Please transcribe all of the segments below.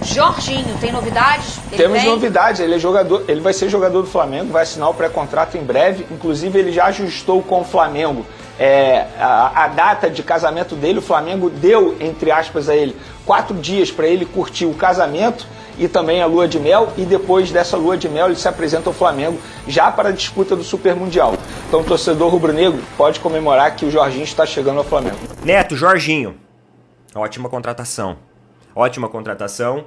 Jorginho, tem novidades? Temos novidades, ele é jogador, ele vai ser jogador do Flamengo, vai assinar o pré-contrato em breve, inclusive ele já ajustou com o Flamengo a data de casamento dele. O Flamengo deu, entre aspas, a ele 4 dias para ele curtir o casamento e também a lua de mel, e depois dessa lua de mel ele se apresenta ao Flamengo já para a disputa do Super Mundial. Então o torcedor rubro-negro pode comemorar que o Jorginho está chegando ao Flamengo. Neto, Jorginho, ótima contratação. Ótima contratação.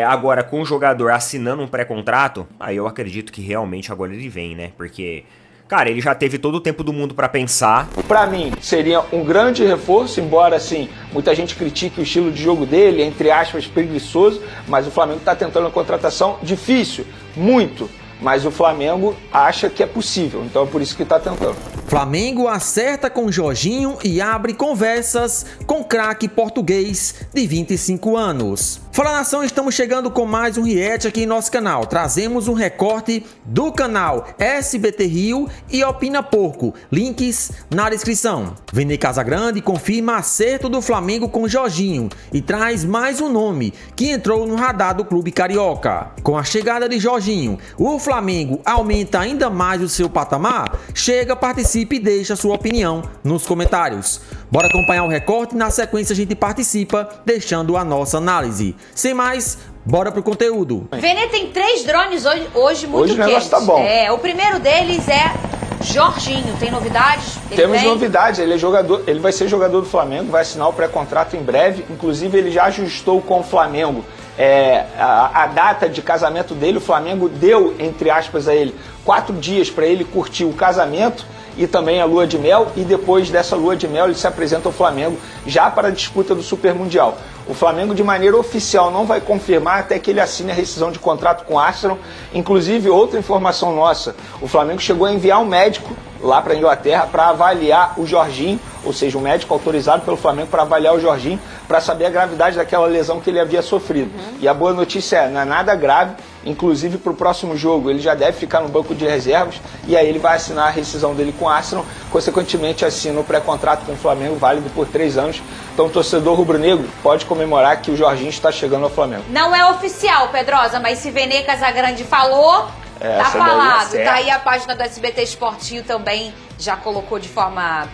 Agora, com o jogador assinando um pré-contrato, aí eu acredito que realmente agora ele vem, né? Porque, cara, ele já teve todo o tempo do mundo pra pensar. Pra mim, seria um grande reforço, embora, assim, muita gente critique o estilo de jogo dele, entre aspas, preguiçoso, mas o Flamengo tá tentando uma contratação difícil, muito, mas o Flamengo acha que é possível, então é por isso que tá tentando. Flamengo acerta com Jorginho e abre conversas com craque português de 25 anos. Fala nação, estamos chegando com mais um react aqui em nosso canal. Trazemos um recorte do canal SBT Rio e Opina Porco. Links na descrição. Vene Casagrande confirma acerto do Flamengo com Jorginho e traz mais um nome que entrou no radar do clube carioca. Com a chegada de Jorginho, o Flamengo aumenta ainda mais o seu patamar? Chega, participe e deixa sua opinião nos comentários. Bora acompanhar o recorte, na sequência a gente participa deixando a nossa análise. Sem mais, bora pro conteúdo. Vene tem 3 drones hoje muito Hoje o negócio quentes. tá bom. O primeiro deles é Jorginho, tem novidades? Temos novidades, ele é jogador, ele vai ser jogador do Flamengo, vai assinar o pré-contrato em breve, inclusive ele já ajustou com o Flamengo a data de casamento dele. O Flamengo deu, entre aspas, a ele 4 dias para ele curtir o casamento e também a lua de mel, e depois dessa lua de mel ele se apresenta ao Flamengo já para a disputa do Super Mundial. O Flamengo, de maneira oficial, não vai confirmar até que ele assine a rescisão de contrato com o Arsenal. Inclusive, outra informação nossa, o Flamengo chegou a enviar um médico lá para a Inglaterra para avaliar o Jorginho, ou seja, um médico autorizado pelo Flamengo para avaliar o Jorginho, para saber a gravidade daquela lesão que ele havia sofrido. E a boa notícia não é nada grave, inclusive para o próximo jogo ele já deve ficar no banco de reservas, e aí ele vai assinar a rescisão dele com o Arsenal, consequentemente assina o pré-contrato com o Flamengo, válido por 3 anos. Então o torcedor rubro-negro pode comemorar que o Jorginho está chegando ao Flamengo. Não é oficial, Pedrosa, mas se Vene Casagrande falou, tá falado. Tá aí a página do SBT Esportivo também já colocou de forma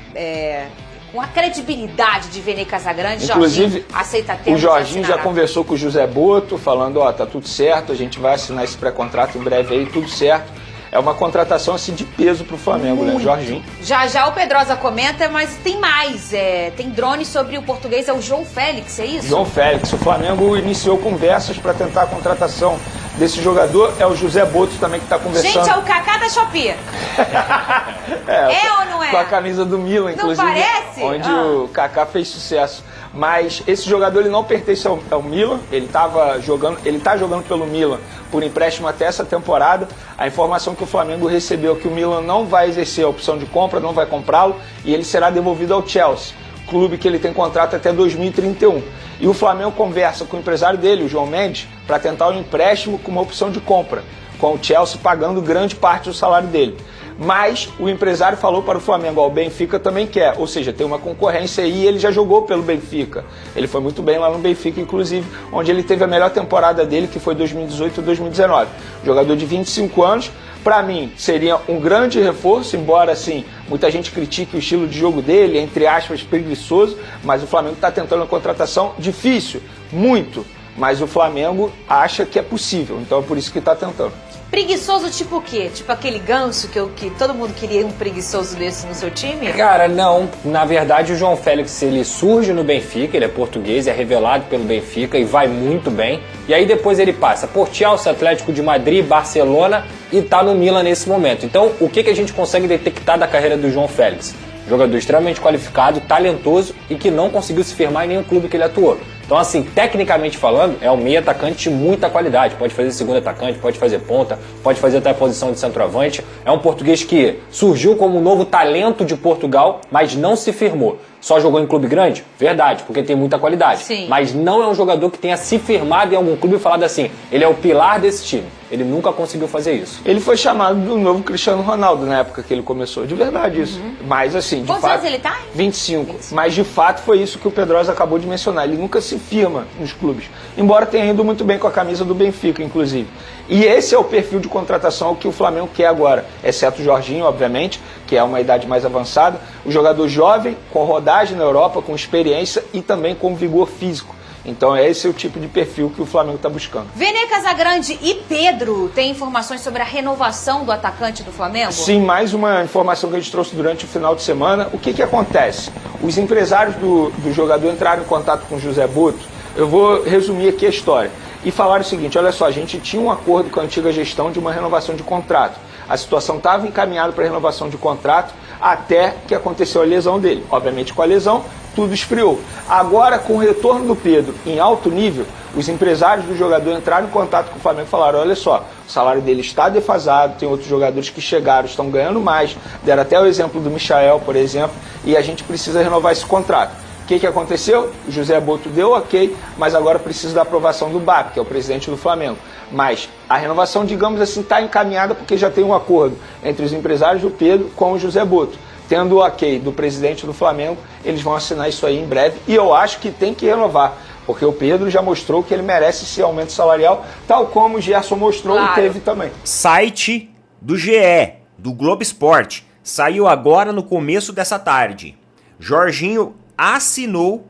com a credibilidade de Vene Casagrande. Inclusive, Jorginho aceita ter. O Jorginho já conversou com o José Boto, falando, tá tudo certo, a gente vai assinar esse pré-contrato em breve aí, tudo certo. É uma contratação assim de peso pro Flamengo, né, Jorginho? Já o Pedrosa comenta, mas tem mais. Tem drone sobre o português, é o João Félix, é isso? João Félix. O Flamengo iniciou conversas para tentar a contratação desse jogador. É o José Boto também que está conversando. Gente, é o Kaká da Shopee. É ou não é? Com a camisa do Milan, inclusive. Não parece? Onde o Kaká fez sucesso. Mas esse jogador ele não pertence ao Milan, ele tá jogando pelo Milan por empréstimo até essa temporada. A informação que o Flamengo recebeu é que o Milan não vai exercer a opção de compra, não vai comprá-lo, e ele será devolvido ao Chelsea, clube que ele tem contrato até 2031. E o Flamengo conversa com o empresário dele, o João Mendes, para tentar um empréstimo com uma opção de compra, com o Chelsea pagando grande parte do salário dele. Mas o empresário falou para o Flamengo, o Benfica também quer, ou seja, tem uma concorrência aí, e ele já jogou pelo Benfica. Ele foi muito bem lá no Benfica, inclusive, onde ele teve a melhor temporada dele, que foi 2018 e 2019. Jogador de 25 anos, para mim, seria um grande reforço, embora, assim, muita gente critique o estilo de jogo dele, entre aspas, preguiçoso, mas o Flamengo está tentando uma contratação difícil, muito, mas o Flamengo acha que é possível, então é por isso que está tentando. Preguiçoso tipo o quê? Tipo aquele Ganso que todo mundo queria um preguiçoso desse no seu time? Cara, não. Na verdade, o João Félix, ele surge no Benfica, ele é português, é revelado pelo Benfica e vai muito bem. E aí depois ele passa por Chelsea, Atlético de Madrid, Barcelona e tá no Milan nesse momento. Então, o que a gente consegue detectar da carreira do João Félix? Jogador extremamente qualificado, talentoso e que não conseguiu se firmar em nenhum clube que ele atuou. Então, assim, tecnicamente falando, é um meio atacante de muita qualidade. Pode fazer segundo atacante, pode fazer ponta, pode fazer até a posição de centroavante. É um português que surgiu como um novo talento de Portugal, mas não se firmou. Só jogou em clube grande? Verdade, porque tem muita qualidade. Sim. Mas não é um jogador que tenha se firmado em algum clube e falado assim, ele é o pilar desse time. Ele nunca conseguiu fazer isso. Ele foi chamado do novo Cristiano Ronaldo na época que ele começou. De verdade isso. Mas assim, de Quantos fato... anos ele tá? 25. Mas de fato foi isso que o Pedrosa acabou de mencionar. Ele nunca se firma nos clubes. Embora tenha ido muito bem com a camisa do Benfica, inclusive. E esse é o perfil de contratação que o Flamengo quer agora. Exceto o Jorginho, obviamente, que é uma idade mais avançada. O jogador jovem, com rodagem na Europa, com experiência e também com vigor físico. Então esse é o tipo de perfil que o Flamengo está buscando. Vene Casagrande e Pedro têm informações sobre a renovação do atacante do Flamengo? Sim, mais uma informação que a gente trouxe durante o final de semana. O que acontece? Os empresários do jogador entraram em contato com o José Boto. Eu vou resumir aqui a história. E falaram o seguinte, olha só, a gente tinha um acordo com a antiga gestão de uma renovação de contrato. A situação estava encaminhada para renovação de contrato até que aconteceu a lesão dele. Obviamente com a lesão, tudo esfriou. Agora, com o retorno do Pedro em alto nível, os empresários do jogador entraram em contato com o Flamengo e falaram, olha só, o salário dele está defasado, tem outros jogadores que chegaram, estão ganhando mais, deram até o exemplo do Michael, por exemplo, e a gente precisa renovar esse contrato. O que aconteceu? O José Boto deu ok, mas agora precisa da aprovação do BAP, que é o presidente do Flamengo. Mas a renovação, digamos assim, está encaminhada porque já tem um acordo entre os empresários do Pedro com o José Boto. Tendo o ok do presidente do Flamengo, eles vão assinar isso aí em breve. E eu acho que tem que renovar, porque o Pedro já mostrou que ele merece esse aumento salarial, tal como o Gerson mostrou e teve também. Site do GE, do Globo Esporte, saiu agora no começo dessa tarde. Jorginho assinou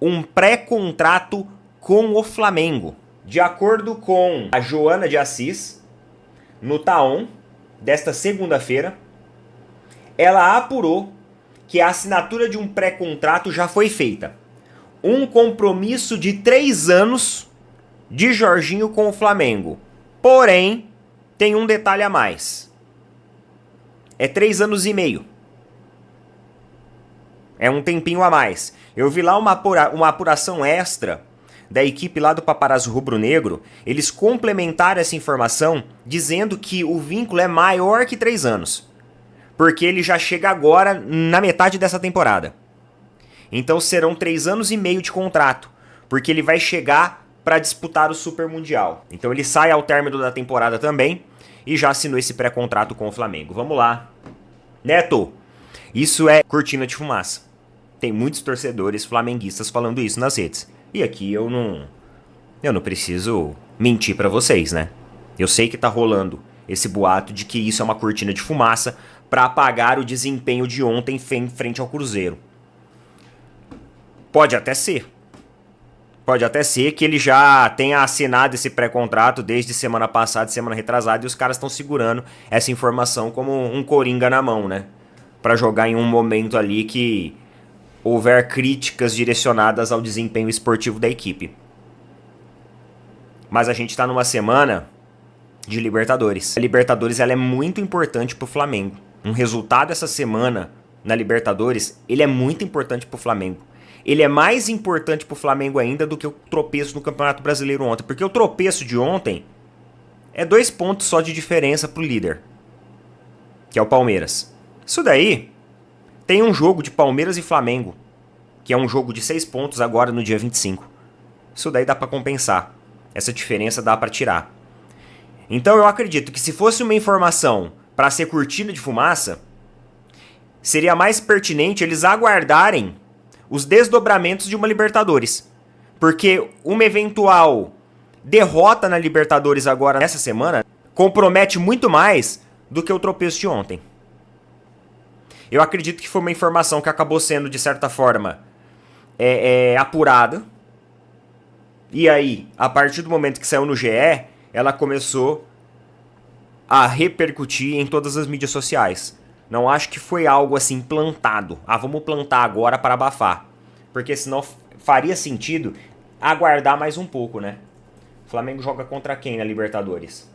um pré-contrato com o Flamengo. De acordo com a Joana de Assis, no Taon, desta segunda-feira, ela apurou que a assinatura de um pré-contrato já foi feita. Um compromisso de 3 anos de Jorginho com o Flamengo. Porém, tem um detalhe a mais. É 3 anos e meio. É um tempinho a mais. Eu vi lá uma apuração extra da equipe lá do Paparazzo Rubro-Negro. Eles complementaram essa informação dizendo que o vínculo é maior que 3 anos. Porque ele já chega agora na metade dessa temporada. Então serão 3 anos e meio de contrato. Porque ele vai chegar para disputar o Super Mundial. Então ele sai ao término da temporada também. E já assinou esse pré-contrato com o Flamengo. Vamos lá. Neto, isso é cortina de fumaça. Tem muitos torcedores flamenguistas falando isso nas redes. E aqui eu não preciso mentir pra vocês, né? Eu sei que tá rolando esse boato de que isso é uma cortina de fumaça pra apagar o desempenho de ontem em frente ao Cruzeiro. Pode até ser. Pode até ser que ele já tenha assinado esse pré-contrato desde semana passada, semana retrasada, e os caras estão segurando essa informação como um coringa na mão, né? Pra jogar em um momento ali que houver críticas direcionadas ao desempenho esportivo da equipe. Mas a gente está numa semana de Libertadores. A Libertadores ela é muito importante para o Flamengo. Um resultado essa semana na Libertadores, ele é muito importante para o Flamengo. Ele é mais importante para o Flamengo ainda do que o tropeço no Campeonato Brasileiro ontem. Porque o tropeço de ontem é 2 pontos só de diferença para o líder, que é o Palmeiras. Isso daí tem um jogo de Palmeiras e Flamengo, que é um jogo de 6 pontos agora no dia 25. Isso daí dá para compensar. Essa diferença dá para tirar. Então eu acredito que se fosse uma informação para ser cortina de fumaça, seria mais pertinente eles aguardarem os desdobramentos de uma Libertadores. Porque uma eventual derrota na Libertadores agora nessa semana compromete muito mais do que o tropeço de ontem. Eu acredito que foi uma informação que acabou sendo, de certa forma, apurada. E aí, a partir do momento que saiu no GE, ela começou a repercutir em todas as mídias sociais. Não acho que foi algo assim plantado. Vamos plantar agora para abafar. Porque senão faria sentido aguardar mais um pouco, né? O Flamengo joga contra quem na Libertadores?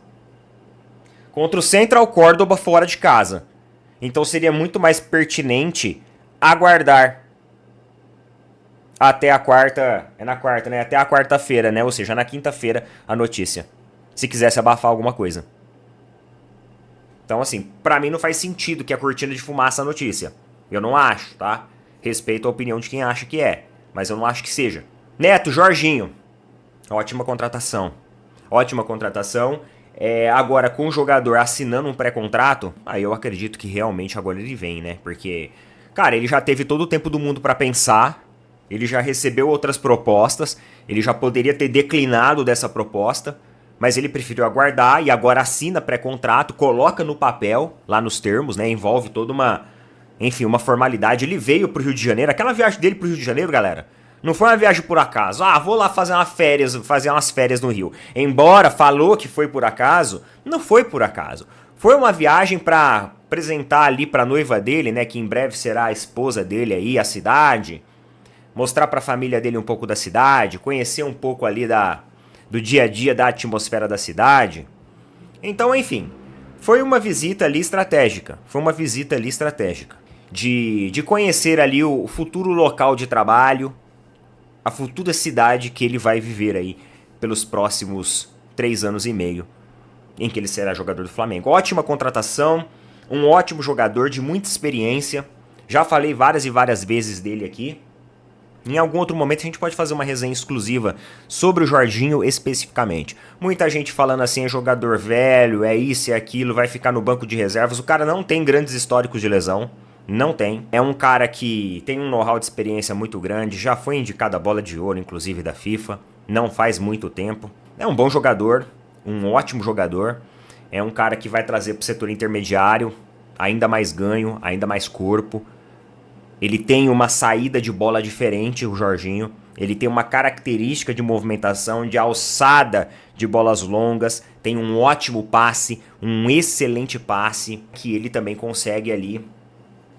Contra o Central Córdoba fora de casa. Então seria muito mais pertinente aguardar até a quarta... É na quarta, né? Até a quarta-feira, né? Ou seja, na quinta-feira a notícia. Se quisesse abafar alguma coisa. Então, assim, pra mim não faz sentido que a cortina de fumaça a notícia. Eu não acho, tá? Respeito a opinião de quem acha que é, mas eu não acho que seja. Neto, Jorginho. Ótima contratação. Ótima contratação. Agora, com o jogador assinando um pré-contrato, aí eu acredito que realmente agora ele vem, né? Porque, cara, ele já teve todo o tempo do mundo pra pensar, ele já recebeu outras propostas, ele já poderia ter declinado dessa proposta, mas ele preferiu aguardar e agora assina pré-contrato, coloca no papel, lá nos termos, né? Envolve toda uma formalidade. Ele veio pro Rio de Janeiro, aquela viagem dele pro Rio de Janeiro, galera, não foi uma viagem por acaso. Vou lá fazer umas férias no Rio. Embora falou que foi por acaso, não foi por acaso. Foi uma viagem pra apresentar ali pra noiva dele, né, que em breve será a esposa dele aí, a cidade. Mostrar pra família dele um pouco da cidade, conhecer um pouco ali do dia a dia, da atmosfera da cidade. Então, enfim, foi uma visita ali estratégica. De conhecer ali o futuro local de trabalho, a futura cidade que ele vai viver aí pelos próximos 3 anos e meio em que ele será jogador do Flamengo. Ótima contratação, um ótimo jogador de muita experiência. Já falei várias e várias vezes dele aqui. Em algum outro momento a gente pode fazer uma resenha exclusiva sobre o Jorginho especificamente. Muita gente falando assim, é jogador velho, é isso e aquilo, vai ficar no banco de reservas. O cara não tem grandes históricos de lesão. Não tem. É um cara que tem um know-how de experiência muito grande, já foi indicado a bola de ouro, inclusive, da FIFA, não faz muito tempo. É um bom jogador, um ótimo jogador. É um cara que vai trazer para o setor intermediário ainda mais ganho, ainda mais corpo. Ele tem uma saída de bola diferente, o Jorginho. Ele tem uma característica de movimentação, de alçada de bolas longas. Tem um ótimo passe, um excelente passe, que ele também consegue ali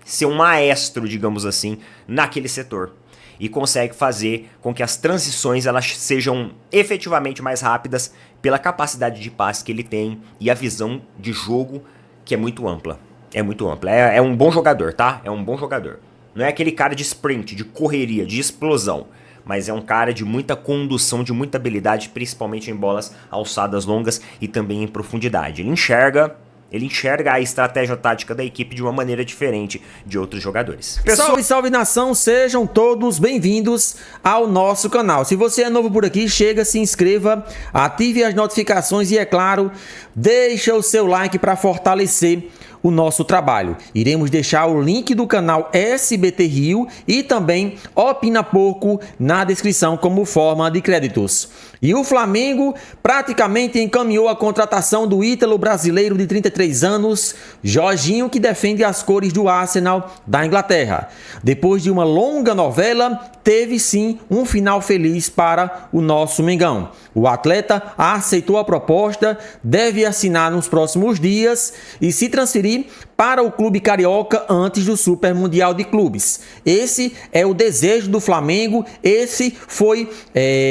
ser um maestro, digamos assim, naquele setor. E consegue fazer com que as transições elas sejam efetivamente mais rápidas pela capacidade de passe que ele tem e a visão de jogo que é muito ampla. É um bom jogador, tá? É um bom jogador. Não é aquele cara de sprint, de correria, de explosão. Mas é um cara de muita condução, de muita habilidade, principalmente em bolas alçadas longas e também em profundidade. Ele enxerga a estratégia tática da equipe de uma maneira diferente de outros jogadores. Salve, salve nação, sejam todos bem-vindos ao nosso canal. Se você é novo por aqui, chega, se inscreva, ative as notificações e, é claro, deixa o seu like para fortalecer o nosso trabalho. Iremos deixar o link do canal SBT Rio e também Opina Pouco na descrição como forma de créditos. E o Flamengo praticamente encaminhou a contratação do ítalo brasileiro de 33 anos, Jorginho, que defende as cores do Arsenal da Inglaterra. Depois de uma longa novela, teve sim um final feliz para o nosso Mengão. O atleta aceitou a proposta, deve assinar nos próximos dias e se transferir para o clube carioca antes do Super Mundial de Clubes. Esse é o desejo do Flamengo, esse foi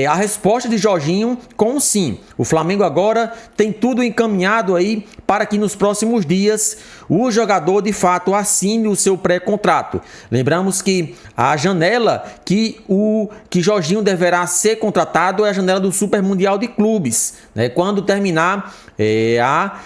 a resposta de Jorginho com sim. O Flamengo agora tem tudo encaminhado aí para que nos próximos dias o jogador de fato assine o seu pré-contrato. Lembramos que a janela que Jorginho deverá ser contratado é a janela do Super Mundial de Clubes, né? Quando terminar a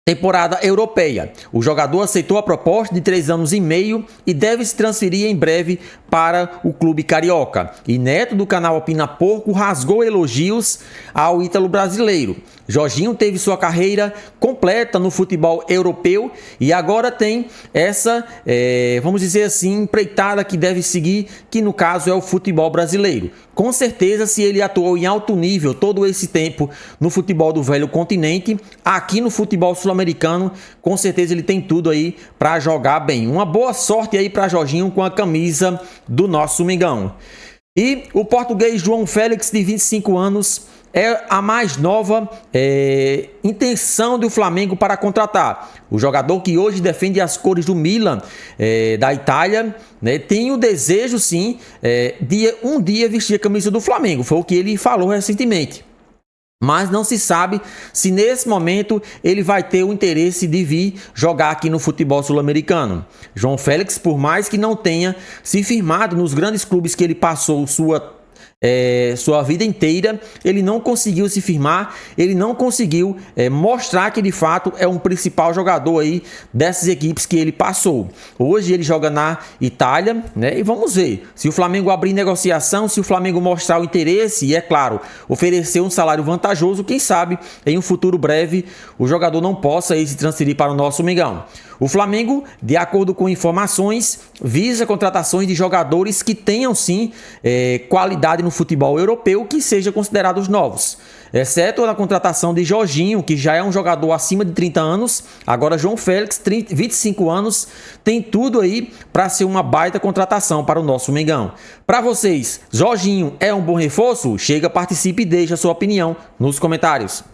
temporada europeia. O jogador aceitou a proposta de 3 anos e meio e deve se transferir em breve para o clube carioca. E Neto, do canal Opina Pouco, rasgou elogios ao ítalo brasileiro. Jorginho teve sua carreira completa no futebol europeu e agora tem essa, vamos dizer assim, empreitada que deve seguir, que no caso é o futebol brasileiro. Com certeza, se ele atuou em alto nível todo esse tempo no futebol do velho continente, aqui no futebol sul-americano, com certeza ele tem tudo aí para jogar bem. Uma boa sorte aí para Jorginho com a camisa do nosso Mengão. E o português João Félix, de 25 anos, é a mais nova intenção do Flamengo para contratar. O jogador que hoje defende as cores do Milan, da Itália, né, tem o desejo sim de um dia vestir a camisa do Flamengo. Foi o que ele falou recentemente. Mas não se sabe se nesse momento ele vai ter o interesse de vir jogar aqui no futebol sul-americano. João Félix, por mais que não tenha se firmado nos grandes clubes que ele passou sua sua vida inteira, ele não conseguiu se firmar, ele não conseguiu mostrar que de fato é um principal jogador aí dessas equipes que ele passou. Hoje ele joga na Itália, né? E vamos ver se o Flamengo abrir negociação, se o Flamengo mostrar o interesse e, é claro, oferecer um salário vantajoso, quem sabe em um futuro breve o jogador não possa aí se transferir para o nosso Mengão. O Flamengo, de acordo com informações, visa contratações de jogadores que tenham sim qualidade no futebol europeu, que sejam considerados novos. Exceto na contratação de Jorginho, que já é um jogador acima de 30 anos. Agora João Félix, 25 anos, tem tudo aí para ser uma baita contratação para o nosso Mengão. Para vocês, Jorginho é um bom reforço? Chega, participe e deixe a sua opinião nos comentários.